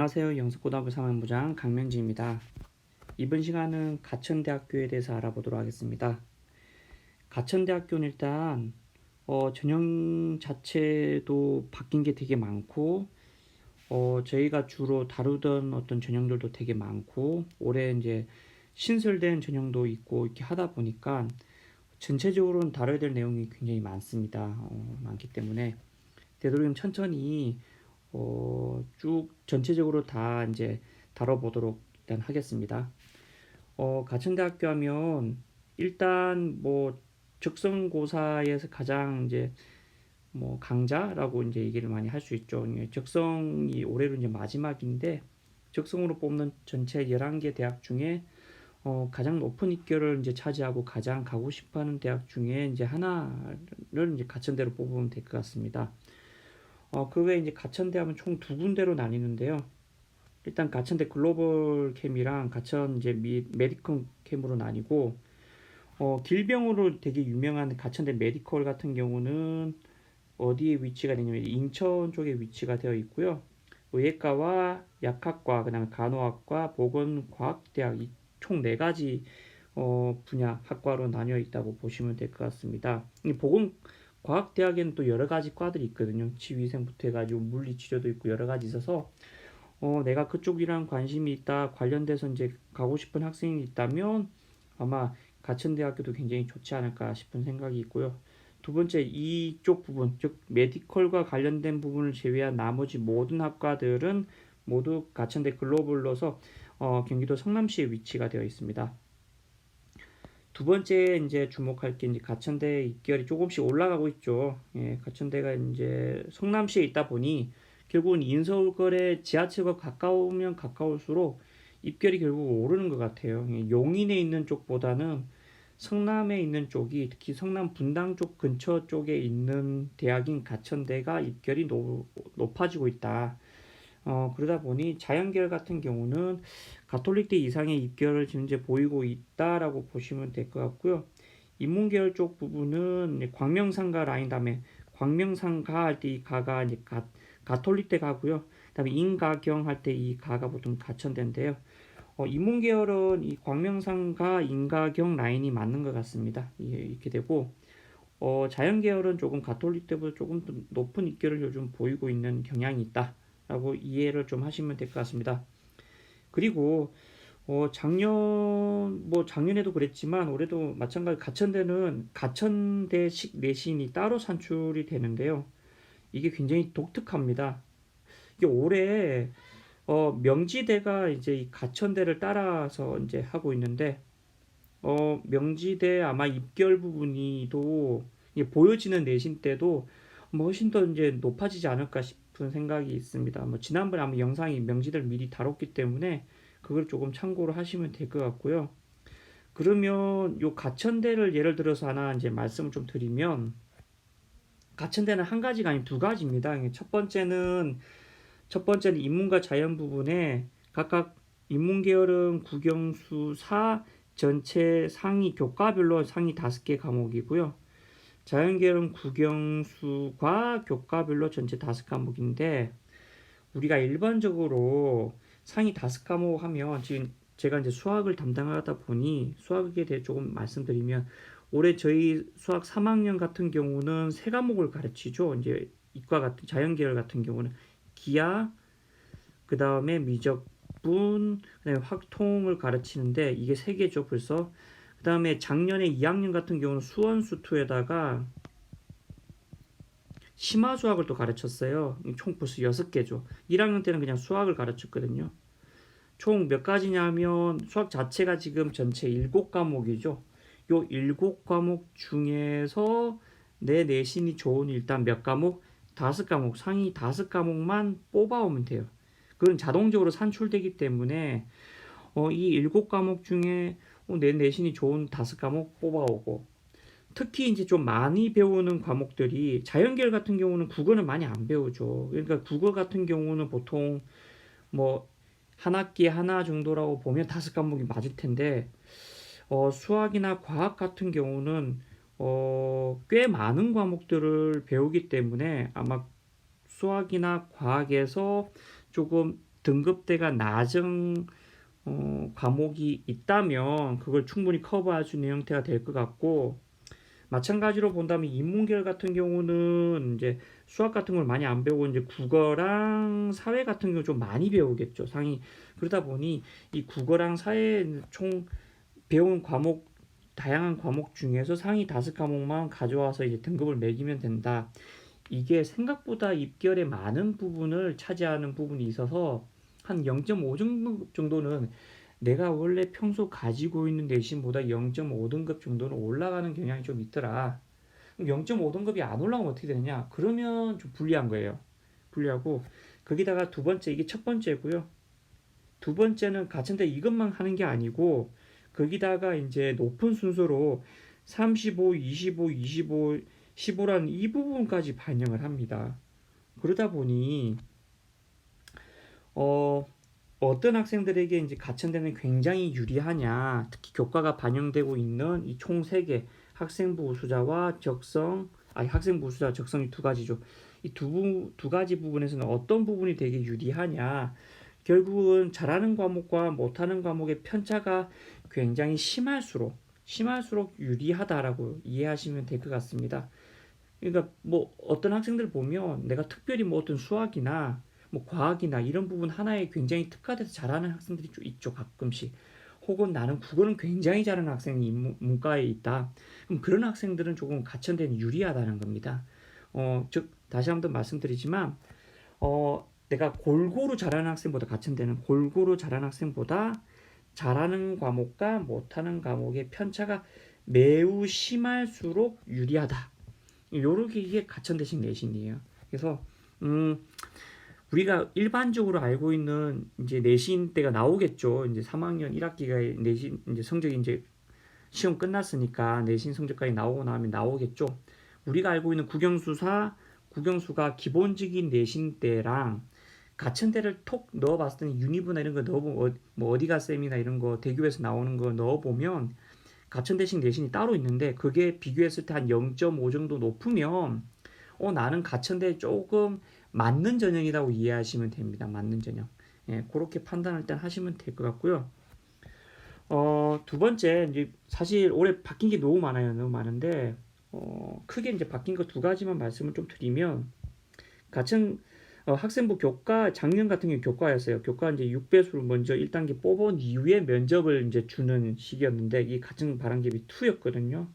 안녕하세요. 영석고등학교 3학부장 강명지입니다. 이번 시간은 가천대학교에 대해서 알아보도록 하겠습니다. 가천대학교는 일단 전형 자체도 바뀐 게 되게 많고 저희가 주로 다루던 어떤 전형들도 되게 많고 올해 이제 신설된 전형도 있고 이렇게 하다 보니까 전체적으로는 다뤄야 될 내용이 굉장히 많습니다. 많기 때문에 되도록이면 천천히 쭉 전체적으로 다 이제 다뤄보도록 일단 하겠습니다. 가천대학교 하면 일단 뭐 적성고사에서 가장 이제 뭐 강자라고 이제 얘기를 많이 할 수 있죠. 적성이 올해로 이제 마지막인데 적성으로 뽑는 전체 11개 대학 중에 가장 높은 입결을 이제 차지하고 가장 가고 싶어하는 대학 중에 이제 하나를 이제 가천대로 뽑으면 될 것 같습니다. 그 외에 이제 가천대 하면 총 두 군데로 나뉘는데요. 일단 가천대 글로벌 캠이랑 가천 이제 메디컬 캠으로 나뉘고, 길병으로 되게 유명한 가천대 메디컬 같은 경우는 어디에 위치가 되냐면 인천 쪽에 위치가 되어 있고요. 의학과와 약학과, 그다음에 간호학과, 보건과학대학 이 총 네 가지 분야 학과로 나뉘어 있다고 보시면 될 것 같습니다. 이 보건과학대학에는 또 여러 가지 과들이 있거든요. 치위생부터 해가지고 물리치료도 있고 여러 가지 있어서 내가 그쪽이랑 관심이 있다, 관련돼서 이제 가고 싶은 학생이 있다면 아마 가천대학교도 굉장히 좋지 않을까 싶은 생각이 있고요. 두 번째, 이쪽 부분, 즉 메디컬과 관련된 부분을 제외한 나머지 모든 학과들은 모두 가천대 글로벌로서 경기도 성남시에 위치가 되어 있습니다. 두 번째 이제 주목할 게 이제 가천대 입결이 조금씩 올라가고 있죠. 예, 가천대가 이제 성남시에 있다 보니 결국은 인서울거래 지하철과 가까우면 가까울수록 입결이 결국 오르는 것 같아요. 예, 용인에 있는 쪽보다는 성남에 있는 쪽이, 특히 성남 분당 쪽 근처 쪽에 있는 대학인 가천대가 입결이 높아지고 있다. 그러다 보니 자연계열 같은 경우는 가톨릭대 이상의 입결을 지금 이제 보이고 있다라고 보시면 될 것 같고요. 인문계열 쪽 부분은 광명상가 라인 다음에 광명상가 할 때 이 가가 이제 가톨릭대 가고요. 그다음에 인가경 할 때 이 가가 보통 가천대인데요. 인문계열은 이 광명상가 인가경 라인이 맞는 것 같습니다. 이렇게 되고 자연계열은 조금 가톨릭대보다 조금 더 높은 입결을 요즘 보이고 있는 경향이 있다라고 이해를 좀 하시면 될 것 같습니다. 그리고 작년에도 그랬지만 올해도 마찬가지 가천대는 가천대식 내신이 따로 산출이 되는데요. 이게 굉장히 독특합니다. 이게 올해 명지대가 이제 이 가천대를 따라서 이제 하고 있는데 명지대 아마 입결 부분이도 보여지는 내신 때도 뭐 훨씬 더 이제 높아지지 않을까 싶은 생각이 있습니다. 뭐 지난번에 아마 영상이 명지대를 미리 다뤘기 때문에 그걸 조금 참고로 하시면 될 것 같고요. 그러면 요 가천대를 예를 들어서 하나 이제 말씀을 좀 드리면 가천대는 한 가지가 아닌 두 가지입니다. 첫 번째는 인문과 자연 부분에 각각 인문계열은 국영수 4 전체 상위 교과별로 상위 5개 과목이고요. 자연계열은 국영수과 교과별로 전체 5과목인데 우리가 일반적으로 상위 5과목 하면 지금 제가 이제 수학을 담당하다 보니 수학에 대해 조금 말씀드리면 올해 저희 수학 3학년 같은 경우는 세 과목을 가르치죠. 이제 이과 같은 자연계열 같은 경우는 기하, 그 다음에 미적분, 그다음에 확통을 가르치는데 이게 세 개죠 벌써. 그 다음에 작년에 2학년 같은 경우는 수원수투에다가 심화수학을 또 가르쳤어요. 총 벌써 6개죠. 1학년 때는 그냥 수학을 가르쳤거든요. 총 몇 가지냐면 수학 자체가 지금 전체 7과목이죠. 요 7과목 중에서 내 내신이 좋은 일단 몇 과목? 5과목, 상위 5과목만 뽑아오면 돼요. 그건 자동적으로 산출되기 때문에 이 7과목 중에 내 내신이 좋은 5과목 뽑아오고 특히 이제 좀 많이 배우는 과목들이 자연계열 같은 경우는 국어는 많이 안 배우죠. 그러니까 국어 같은 경우는 보통 뭐 한 학기에 하나 정도라고 보면 5과목이 맞을 텐데 수학이나 과학 같은 경우는 꽤 많은 과목들을 배우기 때문에 아마 수학이나 과학에서 조금 등급대가 낮은 과목이 있다면 그걸 충분히 커버할 수 있는 형태가 될 것 같고, 마찬가지로 본다면 인문계열 같은 경우는 이제 수학 같은 걸 많이 안 배우고 이제 국어랑 사회 같은 경우 좀 많이 배우겠죠. 상위. 그러다 보니 이 국어랑 사회 총 배운 과목, 다양한 과목 중에서 상위 5과목만 가져와서 이제 등급을 매기면 된다. 이게 생각보다 입결의 많은 부분을 차지하는 부분이 있어서 한 0.5 정도는 내가 원래 평소 가지고 있는 내신보다 0.5등급 정도는 올라가는 경향이 좀 있더라. 0.5등급이 안 올라가면 어떻게 되느냐? 그러면 좀 불리한 거예요. 불리하고, 거기다가 두 번째, 이게 첫 번째고요. 두 번째는 가천대 이것만 하는 게 아니고, 거기다가 이제 높은 순서로 35, 25, 25, 15라는 이 부분까지 반영을 합니다. 그러다 보니 어떤 학생들에게 이제 가천대는 굉장히 유리하냐, 특히 교과가 반영되고 있는 이 총 3개, 학생부 우수자와 적성, 학생부 우수자 적성이 두 가지죠. 이 두 가지 부분에서는 어떤 부분이 되게 유리하냐, 결국은 잘하는 과목과 못하는 과목의 편차가 굉장히 심할수록 유리하다라고 이해하시면 될 것 같습니다. 그러니까 뭐 어떤 학생들 보면 내가 특별히 뭐 어떤 수학이나 뭐 과학이나 이런 부분 하나에 굉장히 특화돼서 잘하는 학생들이 좀 있죠, 가끔씩. 혹은 나는 국어는 굉장히 잘하는 학생이 문과에 있다. 그럼 그런 학생들은 조금 가천대는 유리하다는 겁니다. 즉 다시 한번 말씀드리지만 내가 골고루 잘하는 학생보다 가천대는 골고루 잘하는 학생보다 잘하는 과목과 못하는 과목의 편차가 매우 심할수록 유리하다. 요렇게 이게 가천대식 내신이에요. 그래서 우리가 일반적으로 알고 있는 이제 내신 때가 나오겠죠. 이제 3학년 1학기가 내신 이제 성적이 이제 시험 끝났으니까 내신 성적까지 나오고 나면 나오겠죠. 우리가 알고 있는 국영수가 기본적인 내신 때랑 가천대를 톡 넣어봤을 때는 유니브나 이런 거 넣어보면 뭐 어디가 쌤이나 이런 거 대교에서 나오는 거 넣어보면 가천대식 내신이 따로 있는데 그게 비교했을 때 한 0.5 정도 높으면 나는 가천대 조금 맞는 전형이라고 이해하시면 됩니다. 맞는 전형. 예, 그렇게 판단을 일단 하시면 될 것 같고요. 두 번째, 이제 사실 올해 바뀐 게 너무 많아요. 너무 많은데, 크게 이제 바뀐 거 두 가지만 말씀을 좀 드리면, 학생부 교과, 작년 같은 경우 교과였어요. 교과 이제 6배수를 먼저 1단계 뽑은 이후에 면접을 이제 주는 시기였는데, 이 가청 바람개비 2였거든요.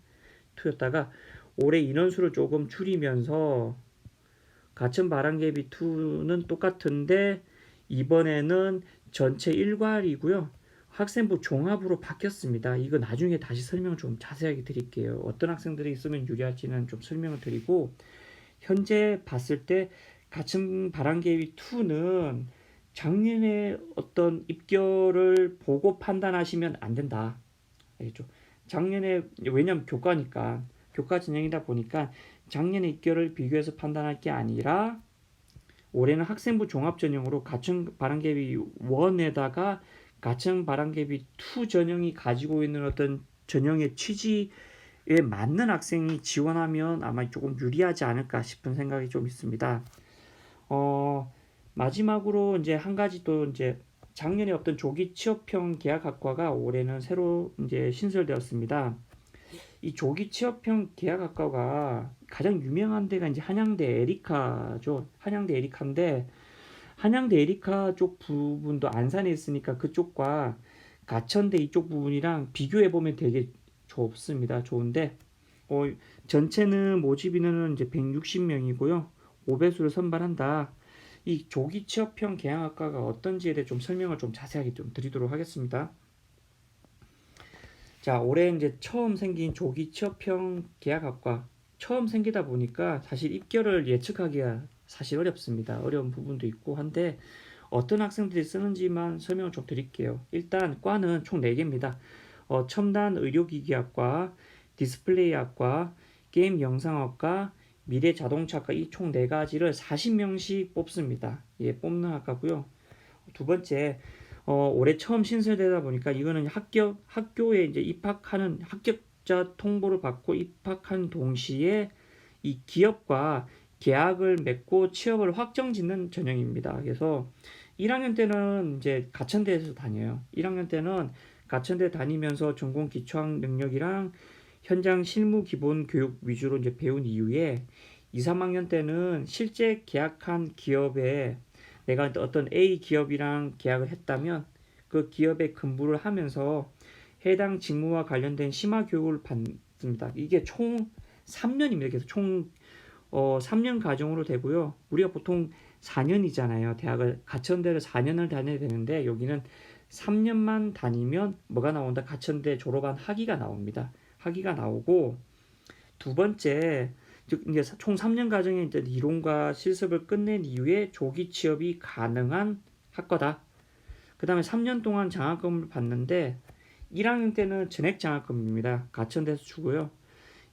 2였다가, 올해 인원수를 조금 줄이면서, 가천 바람개비 2는 똑같은데, 이번에는 전체 1괄이고요. 학생부 종합으로 바뀌었습니다. 이거 나중에 다시 설명 좀 자세하게 드릴게요. 어떤 학생들이 있으면 유리할지는 좀 설명을 드리고, 현재 봤을 때 가층 바람개비 2는 작년에 어떤 입결을 보고 판단하시면 안 된다. 알겠죠? 작년에 왜냐면 교과 진행이다 보니까 작년에 입결을 비교해서 판단할 게 아니라 올해는 학생부 종합 전형으로 가층 바람개비 1에다가 가층 바람개비 2 전형이 가지고 있는 어떤 전형의 취지에 맞는 학생이 지원하면 아마 조금 유리하지 않을까 싶은 생각이 좀 있습니다. 마지막으로 이제 한 가지 또 이제 작년에 없던 조기 취업형 계약학과가 올해는 새로 이제 신설되었습니다. 이 조기 취업형 계약학과가 가장 유명한 데가 이제 한양대 에리카죠. 한양대 에리카인데 한양대 에리카 쪽 부분도 안산에 있으니까 그쪽과 가천대 이쪽 부분이랑 비교해 보면 되게 좋습니다. 좋은데 전체는 모집 인원은 이제 160명이고요. 5배수를 선발한다. 이 조기 취업형 계약학과가 어떤지에 대해 좀 설명을 좀 자세하게 좀 드리도록 하겠습니다. 자, 올해 이제 처음 생긴 조기 취업형 계약학과 처음 생기다 보니까 사실 입결을 예측하기가 사실 어렵습니다. 어려운 부분도 있고 한데 어떤 학생들이 쓰는지만 설명을 좀 드릴게요. 일단 과는 총 4개입니다. 첨단 의료기기학과, 디스플레이학과, 게임 영상학과, 미래 자동차학과 이 총 4가지를 40명씩 뽑습니다. 예, 뽑는 학과고요. 두 번째, 올해 처음 신설되다 보니까 이거는 학교에 이제 입학하는 합격자 통보를 받고 입학한 동시에 이 기업과 계약을 맺고 취업을 확정짓는 전형입니다. 그래서 1학년 때는 이제 가천대에서 다녀요. 1학년 때는 가천대 다니면서 전공 기초학 능력이랑 현장 실무 기본 교육 위주로 이제 배운 이후에 2, 3학년 때는 실제 계약한 기업에 내가 어떤 A 기업이랑 계약을 했다면 그 기업에 근무를 하면서 해당 직무와 관련된 심화 교육을 받습니다. 이게 총 3년입니다. 그래서 총 3년 과정으로 되고요. 우리가 보통 4년이잖아요. 대학을 가천대를 4년을 다녀야 되는데 여기는 3년만 다니면 뭐가 나온다? 가천대 졸업한 학위가 나옵니다. 학위가 나오고 두 번째 즉 이제 총 3년 과정에 이제 이론과 실습을 끝낸 이후에 조기 취업이 가능한 학과다. 그다음에 3년 동안 장학금을 받는데 1학년 때는 전액 장학금입니다. 가천대에서 주고요.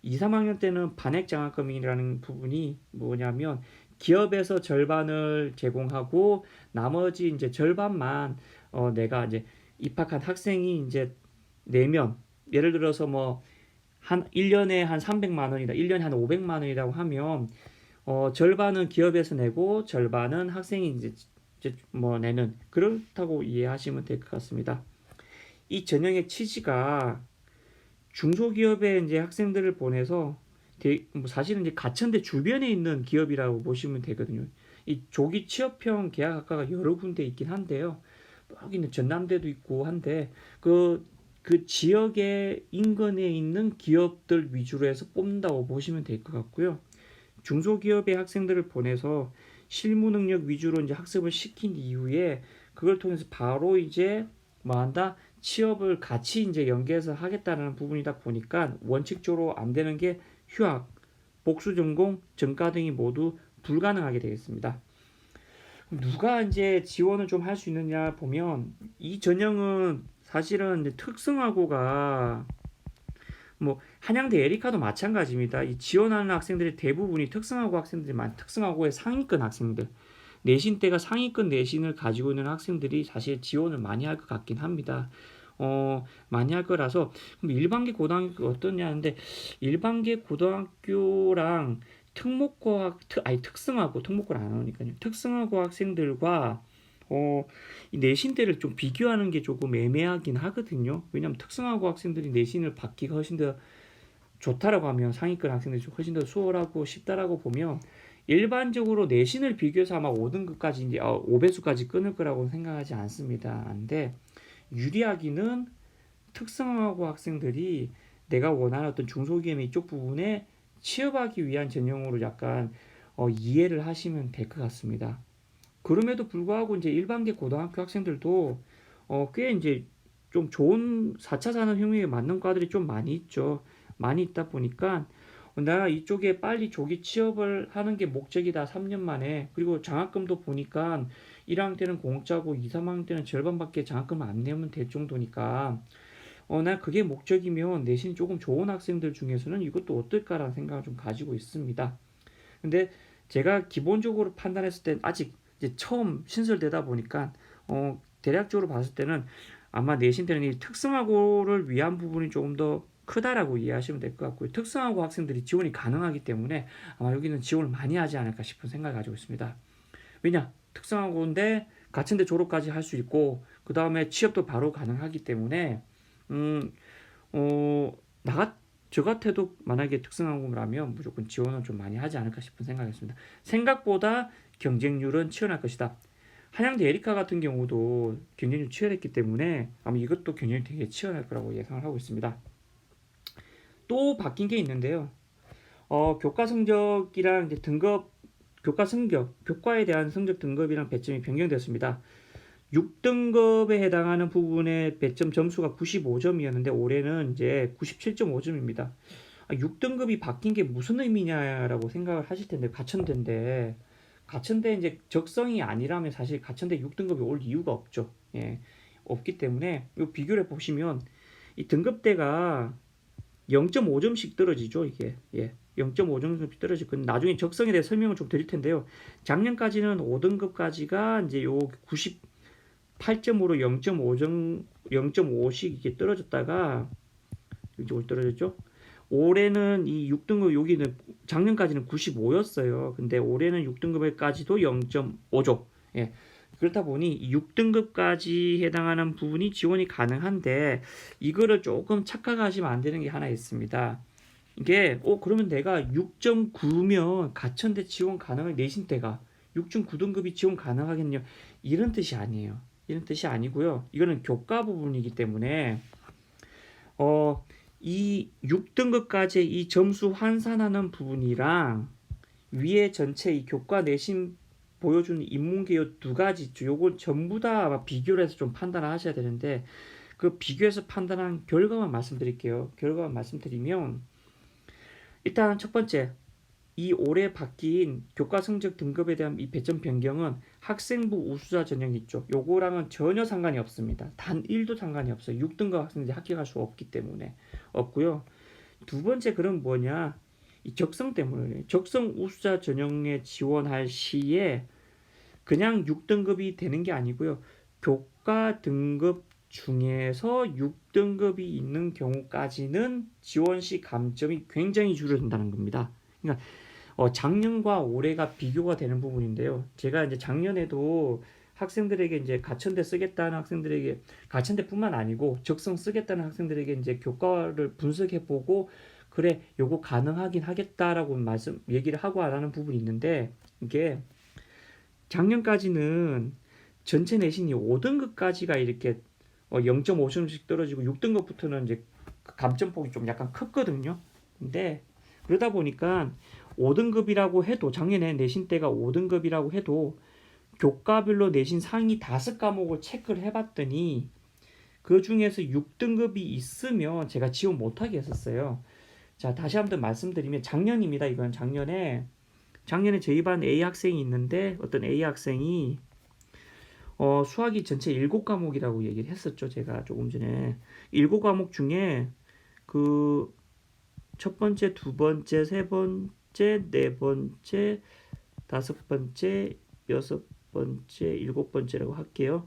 2, 3학년 때는 반액 장학금이라는 부분이 뭐냐면 기업에서 절반을 제공하고 나머지 이제 절반만 내가 이제 입학한 학생이 이제 내면 예를 들어서 뭐 한 1년에 한 300만 원이다. 1년에 한 500만 원이라고 하면 절반은 기업에서 내고 절반은 학생이 이제 뭐 내는 그렇다고 이해하시면 될 것 같습니다. 이 전형의 취지가 중소기업에 이제 학생들을 보내서 뭐 사실은 이제 가천대 주변에 있는 기업이라고 보시면 되거든요. 이 조기 취업형 계약학과가 여러 군데 있긴 한데요. 여기는 전남대도 있고 한데 그 지역의 인근에 있는 기업들 위주로 해서 뽑는다고 보시면 될 것 같고요. 중소기업의 학생들을 보내서 실무 능력 위주로 이제 학습을 시킨 이후에 그걸 통해서 바로 이제 뭐 한다? 취업을 같이 이제 연계해서 하겠다는 부분이다 보니까 원칙적으로 안 되는 게 휴학, 복수 전공, 전과 등이 모두 불가능하게 되겠습니다. 누가 이제 지원을 좀 할 수 있느냐 보면 이 전형은 사실은 이제 특성화고가 뭐 한양대 에리카도 마찬가지입니다. 이 지원하는 학생들의 대부분이 특성화고 학생들이 특성화고의 상위권 학생들 내신대가 상위권 내신을 가지고 있는 학생들이 사실 지원을 많이 할 것 같긴 합니다. 많이 할 거라서 그럼 일반계 고등학교 어떠냐 하는데 일반계 고등학교랑 특성화고 특목고를 안 하니까요. 특성화고 학생들과 이 내신대를 좀 비교하는 게 조금 애매하긴 하거든요. 왜냐하면 특성화고 학생들이 내신을 받기가 훨씬 더 좋다라고 하면 상위권 학생들이 훨씬 더 수월하고 쉽다라고 보면 일반적으로 내신을 비교해서 아마 5등급까지 이제 5배수까지 끊을 거라고 생각하지 않습니다. 근데 유리하기는 특성화고 학생들이 내가 원하는 어떤 중소기업의 이쪽 부분에 취업하기 위한 전형으로 약간 이해를 하시면 될 것 같습니다. 그럼에도 불구하고 이제 일반계 고등학교 학생들도 꽤 이제 좀 좋은 4차 산업혁명에 맞는 과들이 좀 많이 있죠. 많이 있다 보니까 내가 이쪽에 빨리 조기 취업을 하는 게 목적이다. 3년 만에. 그리고 장학금도 보니까 1학년 때는 공짜고 2, 3학년 때는 절반밖에 장학금을 안 내면 될 정도니까 나 그게 목적이면 내신 조금 좋은 학생들 중에서는 이것도 어떨까라는 생각을 좀 가지고 있습니다. 근데 제가 기본적으로 판단했을 땐 아직 이제 처음 신설되다 보니까 대략적으로 봤을 때는 아마 내신 때는 이 특성화고를 위한 부분이 조금 더 크다라고 이해하시면 될 것 같고요. 특성화고 학생들이 지원이 가능하기 때문에 아마 여기는 지원을 많이 하지 않을까 싶은 생각을 가지고 있습니다. 왜냐? 특성화고인데 같은데 졸업까지 할 수 있고 그 다음에 취업도 바로 가능하기 때문에 음, 어, 저 같아도 만약에 특성화고라면 무조건 지원을 좀 많이 하지 않을까 싶은 생각이었습니다. 생각보다 경쟁률은 치열할 것이다. 한양대 에리카 같은 경우도 경쟁률 치열했기 때문에 아마 이것도 경쟁이 되게 치열할 거라고 예상을 하고 있습니다. 또 바뀐 게 있는데요. 교과 성적이랑 이제 등급, 교과 성적, 교과에 대한 성적 등급이랑 배점이 변경됐습니다. 6등급에 해당하는 부분의 배점 점수가 95점이었는데 올해는 이제 97.5점입니다. 6등급이 바뀐 게 무슨 의미냐라고 생각을 하실 텐데 가천대 이제 적성이 아니라면 사실 가천대 6등급이 올 이유가 없죠. 예, 없기 때문에 이 비교를 보시면 이 등급대가 0.5점씩 떨어지죠, 이게. 예. 0.5점씩 떨어지고 나중에 적성에 대해 설명을 좀 드릴 텐데요. 작년까지는 5등급까지가 이제 요 98점으로 0.5점 0.5씩 이게 떨어졌다가 이제 떨어졌죠. 올해는 이 6등급 여기는 작년까지는 95였어요. 근데 올해는 6등급에까지도 0.5점. 예. 그렇다 보니 6등급까지 해당하는 부분이 지원이 가능한데 이거를 조금 착각하시면 안 되는 게 하나 있습니다. 이게 그러면 내가 6.9면 가천대 지원 가능한 내신대가 6.9등급이 지원 가능하겠냐 이런 뜻이 아니에요. 이런 뜻이 아니고요. 이거는 교과 부분이기 때문에 이 6등급까지 이 점수 환산하는 부분이랑 위에 전체 이 교과 내신 보여주는 인문계 요 두 가지 있죠. 요걸 전부 다 비교를 해서 좀 판단을 하셔야 되는데 그 비교해서 판단한 결과만 말씀드릴게요. 결과만 말씀드리면 일단 첫 번째 이 올해 바뀐 교과 성적 등급에 대한 이 배점 변경은 학생부 우수자 전형 있죠. 요거랑은 전혀 상관이 없습니다. 단 1도 상관이 없어요. 6등급 학생들이 합격할 수 없기 때문에 없고요. 두 번째 그럼 뭐냐? 이 적성 때문에 적성 우수자 전형에 지원할 시에 그냥 6등급이 되는 게 아니고요. 교과 등급 중에서 6등급이 있는 경우까지는 지원 시 감점이 굉장히 줄어든다는 겁니다. 그러니까 작년과 올해가 비교가 되는 부분인데요. 제가 이제 작년에도 학생들에게 이제 가천대 쓰겠다는 학생들에게 가천대뿐만 아니고 적성 쓰겠다는 학생들에게 이제 교과를 분석해 보고 그래 요거 가능하긴 하겠다라고 얘기를 하고 안 하는 부분이 있는데 이게 작년까지는 전체 내신이 5등급까지가 이렇게 0.5점씩 떨어지고 6등급부터는 이제 감점폭이 좀 약간 컸거든요. 근데 그러다 보니까 5등급이라고 해도 작년에 내신 때가 5등급이라고 해도 교과별로 내신 상위 5과목을 체크를 해봤더니 그 중에서 6등급이 있으면 제가 지원 못하게 했었어요. 자, 다시 한번 말씀드리면 작년입니다. 이건 작년에 저희 반 A 학생이 있는데 어떤 A 학생이 수학이 전체 7과목이라고 얘기를 했었죠. 제가 조금 전에 7과목 중에 그 첫 번째, 두 번째, 세 번째, 네 번째, 다섯 번째, 여섯 번째, 일곱 번째라고 할게요.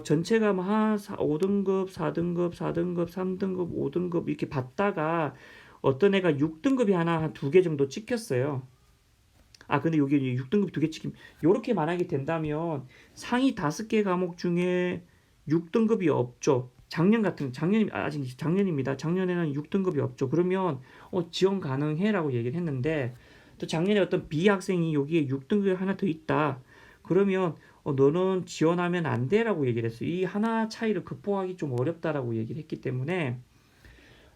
전체가 한 5등급, 4등급, 4등급, 3등급, 5등급 이렇게 받다가 어떤 애가 6등급이 하나 한 2개 정도 찍혔어요. 근데 여기 6등급 2개 찍힘. 요렇게 만약에 된다면 상위 5개 과목 중에 6등급이 없죠. 아직 작년입니다. 작년에는 6등급이 없죠. 그러면 지원 가능해라고 얘기를 했는데 또 작년에 어떤 B 학생이 여기에 6등급이 하나 더 있다. 그러면 너는 지원하면 안 돼라고 얘기를 했어요. 이 하나 차이를 극복하기 좀 어렵다라고 얘기를 했기 때문에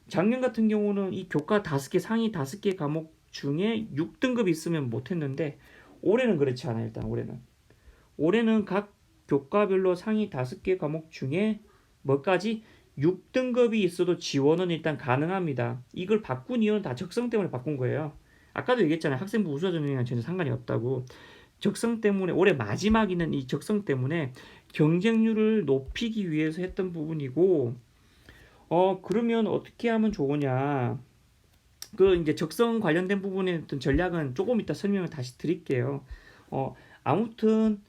작년 같은 경우는 이 교과 5개 상위 5개 과목 중에 6등급이 있으면 못했는데 올해는 그렇지 않아요. 일단 올해는 각 교과별로 상위 5개 과목 중에 뭐까지 6등급이 있어도 지원은 일단 가능합니다. 이걸 바꾼 이유는 다 적성 때문에 바꾼 거예요. 아까도 얘기했잖아요. 학생부 우수자 전형이랑 전혀 상관이 없다고. 적성 때문에 올해 마지막이는 이 적성 때문에 경쟁률을 높이기 위해서 했던 부분이고 그러면 어떻게 하면 좋으냐? 그 이제 적성 관련된 부분에 어떤 전략은 조금 이따 설명을 다시 드릴게요. 아무튼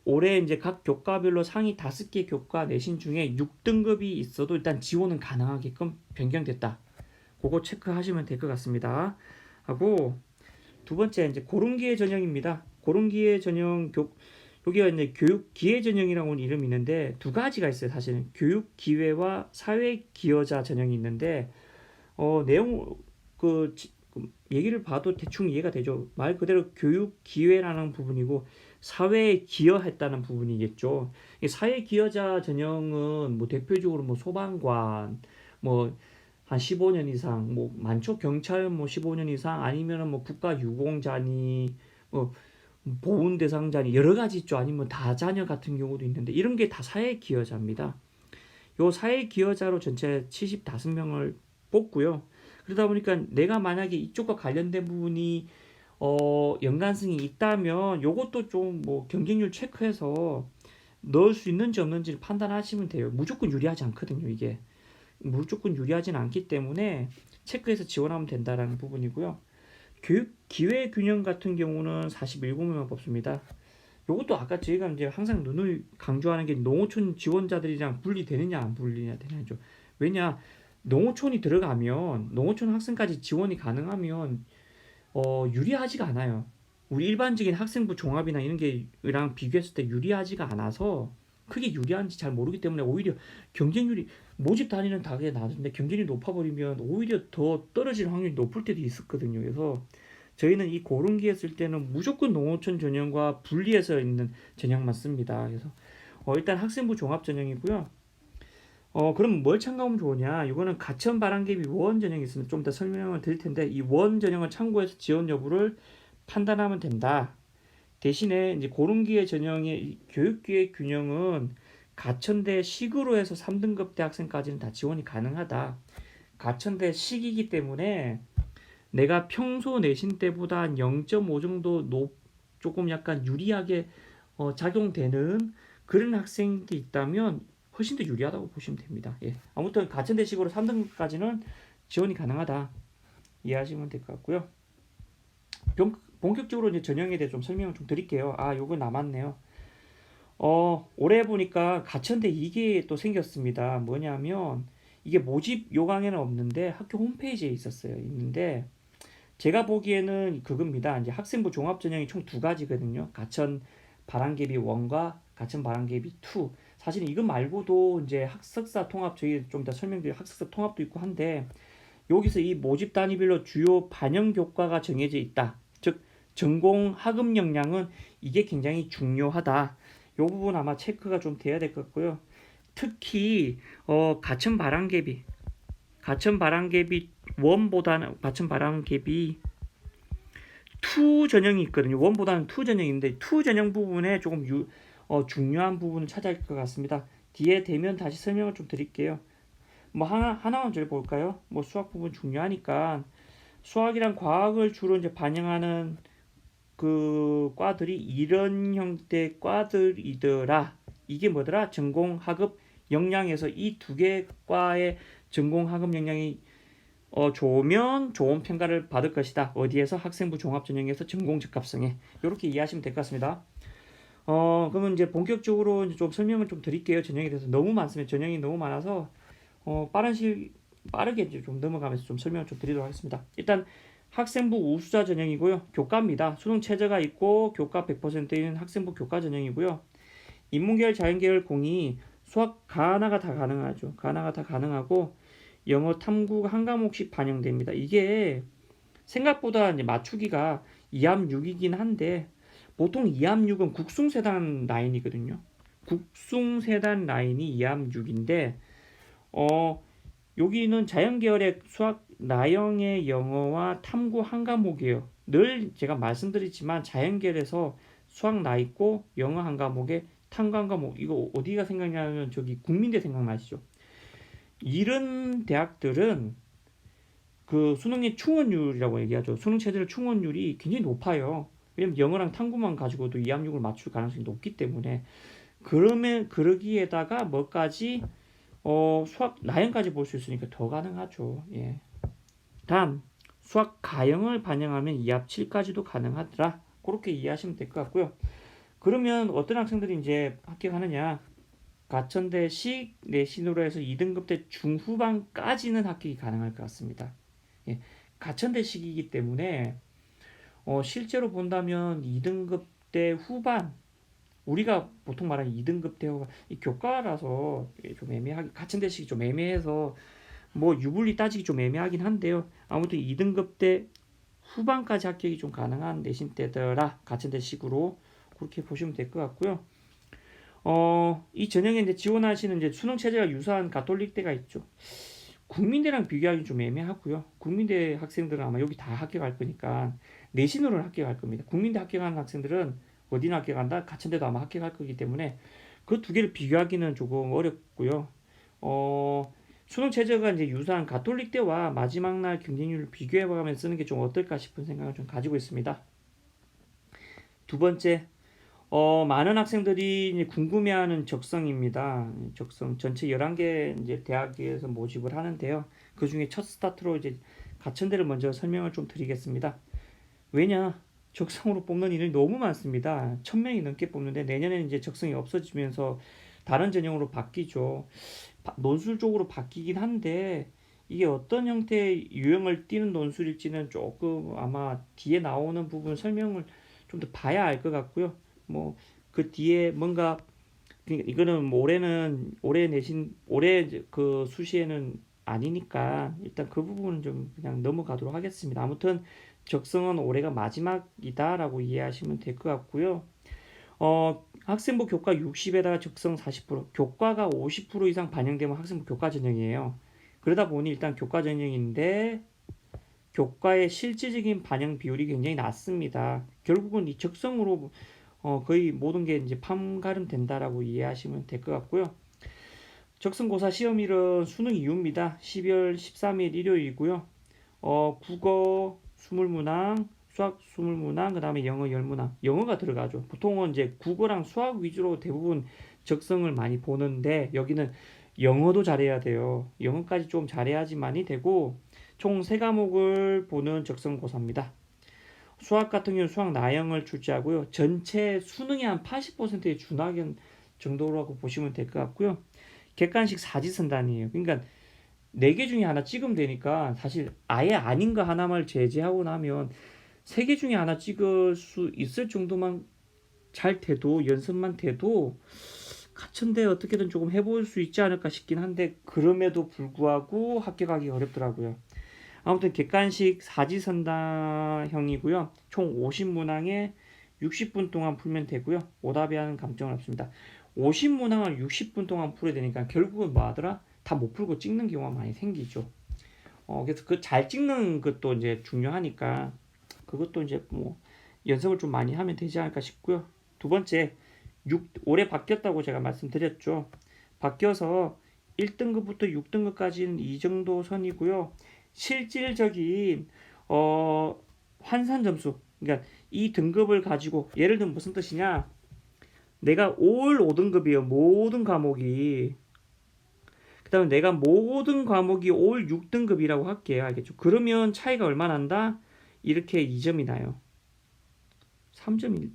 올해 이제 각 교과별로 상위 5개 교과 내신 중에 6등급이 있어도 일단 지원은 가능하게끔 변경됐다. 그거 체크하시면 될 것 같습니다. 하고 두 번째 이제 고른기회 전형입니다. 고른기회 전형 여기가 이제 교육 기회 전형이라고 하는 이름이 있는데 두 가지가 있어요. 사실은 교육 기회와 사회 기여자 전형이 있는데 내용 그 얘기를 봐도 대충 이해가 되죠. 말 그대로 교육 기회라는 부분이고 사회에 기여했다는 부분이겠죠. 사회 기여자 전형은 뭐 대표적으로 뭐 소방관 뭐 한 15년 이상 뭐 많죠. 경찰 뭐 15년 이상 아니면은 뭐 국가 유공자니 뭐 보훈 대상자니 여러 가지 있죠. 아니면 다자녀 같은 경우도 있는데 이런 게 다 사회 기여자입니다. 요 사회 기여자로 전체 75명을 뽑고요. 그러다 보니까 내가 만약에 이쪽과 관련된 부분이 연관성이 있다면 요것도 좀 뭐 경쟁률 체크해서 넣을 수 있는지 없는지 판단하시면 돼요. 무조건 유리하지 않거든요. 이게 무조건 유리하진 않기 때문에 체크해서 지원하면 된다라는 부분이고요. 교육 기회 균형 같은 경우는 47명만 뽑습니다. 요것도 아까 저희가 이제 항상 눈을 강조하는 게 농어촌 지원자들이랑 분리되느냐 안 분리되느냐죠. 왜냐 농어촌이 들어가면 농어촌 학생까지 지원이 가능하면 유리하지가 않아요. 우리 일반적인 학생부 종합이나 이런 게랑 비교했을 때 유리하지가 않아서 크게 유리한지 잘 모르기 때문에 오히려 경쟁률이 모집 단위는 다르게 낮은데 경쟁률이 높아버리면 오히려 더 떨어질 확률이 높을 때도 있었거든요. 그래서 저희는 이 고른기에 쓸 때는 무조건 농어촌 전형과 분리해서 있는 전형만 씁니다. 그래서 일단 학생부 종합 전형이고요. 그럼 뭘 참고하면 좋으냐? 이거는 가천 바람개비 원 전형이 있으면 좀 더 설명을 드릴 텐데 이 원 전형을 참고해서 지원 여부를 판단하면 된다. 대신에 이제 고른기의 전형의 교육기획 균형은 가천대 식으로 해서 3등급 대학생까지는 다 지원이 가능하다. 가천대 식이기 때문에 내가 평소 내신 때보다 0.5 정도 조금 약간 유리하게 작용되는 그런 학생이 있다면 훨씬 더 유리하다고 보시면 됩니다. 예. 아무튼 가천대식으로 3등급까지는 지원이 가능하다. 이해하시면 될 것 같고요. 본격적으로 이제 전형에 대해 좀 설명을 좀 드릴게요. 요거 남았네요. 올해 보니까 가천대 이게 또 생겼습니다. 뭐냐면 이게 모집 요강에는 없는데 학교 홈페이지에 있었어요. 있는데 제가 보기에는 그겁니다. 이제 학생부 종합 전형이 총 두 가지거든요. 가천 바람개비 1과 가천 바람개비 2. 사실 이거 말고도 이제 학습사 통합 저희 좀 더 설명드릴 학습사 통합도 있고 한데 여기서 이 모집 단위별로 주요 반영 교과가 정해져 있다. 즉 전공 학업 역량은 이게 굉장히 중요하다. 이 부분 아마 체크가 좀 돼야 될 것 같고요. 특히 가천 바람개비 1보다는 가천 바람개비 2 전형이 있거든요. 1보다는 2 전형인데 2 전형 부분에 조금 중요한 부분을 찾아야 할 것 같습니다. 뒤에 되면 다시 설명을 좀 드릴게요. 뭐 하나만 좀 볼까요? 뭐 수학 부분 중요하니까 수학이랑 과학을 주로 이제 반영하는 그 과들이 이런 형태 과들이더라. 이게 뭐더라? 전공 학업 역량에서 이 두 개 과의 전공 학업 역량이 좋으면 좋은 평가를 받을 것이다. 어디에서? 학생부 종합 전형에서 전공 적합성에. 이렇게 이해하시면 될 것 같습니다. 그러면 이제 본격적으로 이제 좀 설명을 좀 드릴게요. 전형에 대해서 너무 많습니다. 전형이 너무 많아서 빠르게 이제 좀 넘어가면서 좀 설명을 좀 드리도록 하겠습니다. 일단 학생부 우수자 전형이고요. 교과입니다. 수능 최저가 있고 교과 100%인 학생부 교과 전형이고요. 인문계열, 자연계열 공이 수학 가나가 다 가능하죠. 가나가 다 가능하고 영어, 탐구 한 과목씩 반영됩니다. 이게 생각보다 이제 맞추기가 2합 6이긴 한데 보통 2합 6은 국숭세단 라인이거든요. 국숭세단 라인이 2합 6인데 여기는 자연계열의 수학 나영의 영어와 탐구 한 과목이에요. 늘 제가 말씀드리지만 자연계열에서 수학 나 있고 영어 한 과목에 탐구 한 과목 이거 어디가 생각나면 저기 국민대 생각나시죠? 이런 대학들은 그 수능의 충원율이라고 얘기하죠. 수능 체제의 충원율이 굉장히 높아요. 왜냐면 영어랑 탐구만 가지고도 2합 6을 맞출 가능성이 높기 때문에 그러면 그러기에다가 뭐까지 수학 나형까지 볼 수 있으니까 더 가능하죠. 예. 다음 수학 가형을 반영하면 2합 7까지도 가능하더라. 그렇게 이해하시면 될 것 같고요. 그러면 어떤 학생들이 이제 합격하느냐? 가천대 식 내신으로 해서 2등급 때 중후반까지는 합격이 가능할 것 같습니다. 예. 가천대 식이기 때문에 실제로 본다면 2등급 때 후반 우리가 보통 말하는 2등급 때 후반 이 교과라서 좀 애매하게 가천대식이 좀 애매해서 뭐 유불리 따지기 좀 애매하긴 한데요. 아무튼 2등급 때 후반까지 합격이 좀 가능한 내신 때더라. 가천대식으로 그렇게 보시면 될 것 같고요. 이 전형에 이제 지원하시는 이제 수능 체제가 유사한 가톨릭대가 있죠. 국민대랑 비교하기 좀 애매하고요. 국민대 학생들은 아마 여기 다 합격할 거니까 내신으로는 합격할 겁니다. 국민대 합격하는 학생들은 어디나 합격한다? 가천대도 아마 합격할 거기 때문에 그 두 개를 비교하기는 조금 어렵고요. 수능 체제가 이제 유사한 가톨릭대와 마지막 날 경쟁률을 비교해보면 쓰는 게 좀 어떨까 싶은 생각을 좀 가지고 있습니다. 두 번째, 많은 학생들이 이제 궁금해하는 적성입니다. 적성 전체 11개 이제 대학에서 모집을 하는데요. 그 중에 첫 스타트로 이제 가천대를 먼저 설명을 좀 드리겠습니다. 왜냐? 적성으로 뽑는 인원이 너무 많습니다. 1000명이 넘게 뽑는데 내년에는 이제 적성이 없어지면서 다른 전형으로 바뀌죠. 논술적으로 바뀌긴 한데 이게 어떤 형태의 유형을 띠는 논술일지는 조금 아마 뒤에 나오는 부분 설명을 좀 더 봐야 알 것 같고요. 뭐 그 뒤에 뭔가 그러니까 이거는 뭐 올해 내신 올해 그 수시에는 아니니까 일단 그 부분은 좀 그냥 넘어가도록 하겠습니다. 아무튼 적성은 올해가 마지막이다라고 이해하시면 될 것 같고요. 학생부 교과 60에다가 적성 40%, 교과가 50% 이상 반영되면 학생부 교과 전형이에요. 그러다 보니 일단 교과 전형인데 교과의 실질적인 반영 비율이 굉장히 낮습니다. 결국은 이 적성으로 거의 모든 게 이제 판가름 된다라고 이해하시면 될 것 같고요. 적성고사 시험일은 수능 이후입니다. 12월 13일 일요일이고요. 국어 20문항, 수학 20문항, 그 다음에 영어 10문항. 영어가 들어가죠. 보통은 이제 국어랑 수학 위주로 대부분 적성을 많이 보는데 여기는 영어도 잘해야 돼요. 영어까지 좀 잘해야지만이 되고 총 3과목을 보는 적성고사입니다. 수학 같은 경우는 수학 나형을 출제하고요. 전체 수능의 한 80%에 준하는 정도라고 보시면 될 것 같고요. 객관식 사지선단이에요. 그러니까 4개 중에 하나 찍으면 되니까 사실 아예 아닌 거 하나만 제외하고 나면 3개 중에 하나 찍을 수 있을 정도만 잘 돼도 연습만 돼도 가천대 어떻게든 조금 해볼 수 있지 않을까 싶긴 한데 그럼에도 불구하고 합격하기 어렵더라고요. 아무튼 객관식 사지선다형이고요. 총 50문항에 60분 동안 풀면 되고요. 오답이 하는 감점은 없습니다. 50문항을 60분 동안 풀어야 되니까 결국은 뭐 하더라? 다 못 풀고 찍는 경우가 많이 생기죠. 그래서 그 잘 찍는 것도 이제 중요하니까 그것도 이제 뭐 연습을 좀 많이 하면 되지 않을까 싶고요. 두 번째, 올해 바뀌었다고 제가 말씀드렸죠. 바뀌어서 1등급부터 6등급까지는 이 정도 선이고요. 실질적인 환산 점수, 그러니까 이 등급을 가지고 예를 들면 무슨 뜻이냐? 내가 올 5등급이에요. 모든 과목이. 그다음에 내가 모든 과목이 올 6등급이라고 할게요. 알겠죠? 그러면 차이가 얼마 난다? 이렇게 2점이 나요. 3점이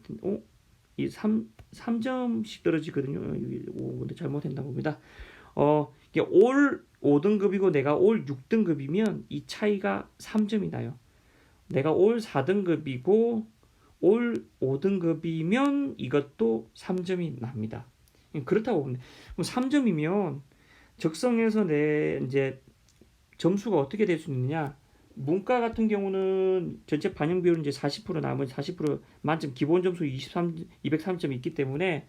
이 3점씩 떨어지거든요. 근데 잘못했나 봅니다. 이게 올 5등급이고 내가 올 6등급이면 이 차이가 3점이 나요. 내가 올 4등급이고 올 5등급이면 이것도 3점이 납니다. 그렇다고 보면 그럼 3점이면 적성에서 내 이제 점수가 어떻게 될 수 있느냐? 문과 같은 경우는 전체 반영 비율은 이제 40% 나머지 40% 만점 기본 점수 203점이 있기 때문에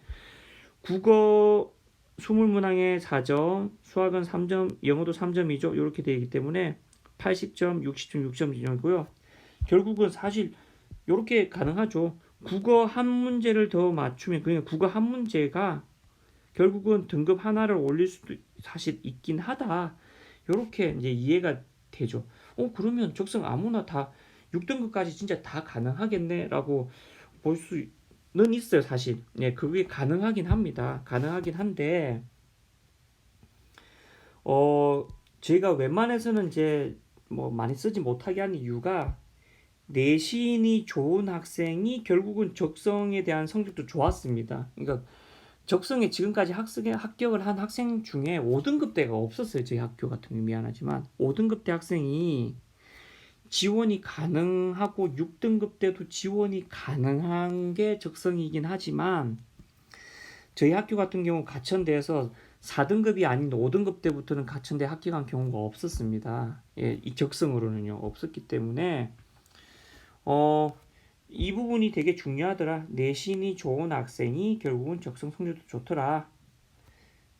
국어 20문항에 4점, 수학은 3점, 영어도 3점이죠. 이렇게 되기 때문에 80점, 60점, 6점이고요. 결국은 사실 이렇게 가능하죠. 국어 한 문제를 더 맞추면 그냥 국어 한 문제가 결국은 등급 하나를 올릴 수도 사실 있긴 하다. 이렇게 이제 이해가 되죠. 그러면 적성 아무나 다 6등급까지 진짜 다 가능하겠네라고 볼 수는 있어요, 사실. 네, 그게 가능하긴 합니다. 가능하긴 한데, 제가 웬만해서는 이제 뭐 많이 쓰지 못하게 하는 이유가 내신이 좋은 학생이 결국은 적성에 대한 성적도 좋았습니다. 그러니까 적성에 지금까지 합격을 한 학생 중에 5등급대가 없었어요. 저희 학교 같은 경우 미안하지만 5등급대 학생이 지원이 가능하고 6등급대도 지원이 가능한 게 적성이긴 하지만 저희 학교 같은 경우 가천대에서 4등급이 아닌 5등급 때부터는 가천대 합격한 경우가 없었습니다. 예, 이 적성으로는요. 없었기 때문에 이 부분이 되게 중요하더라. 내신이 좋은 학생이 결국은 적성 성적도 좋더라.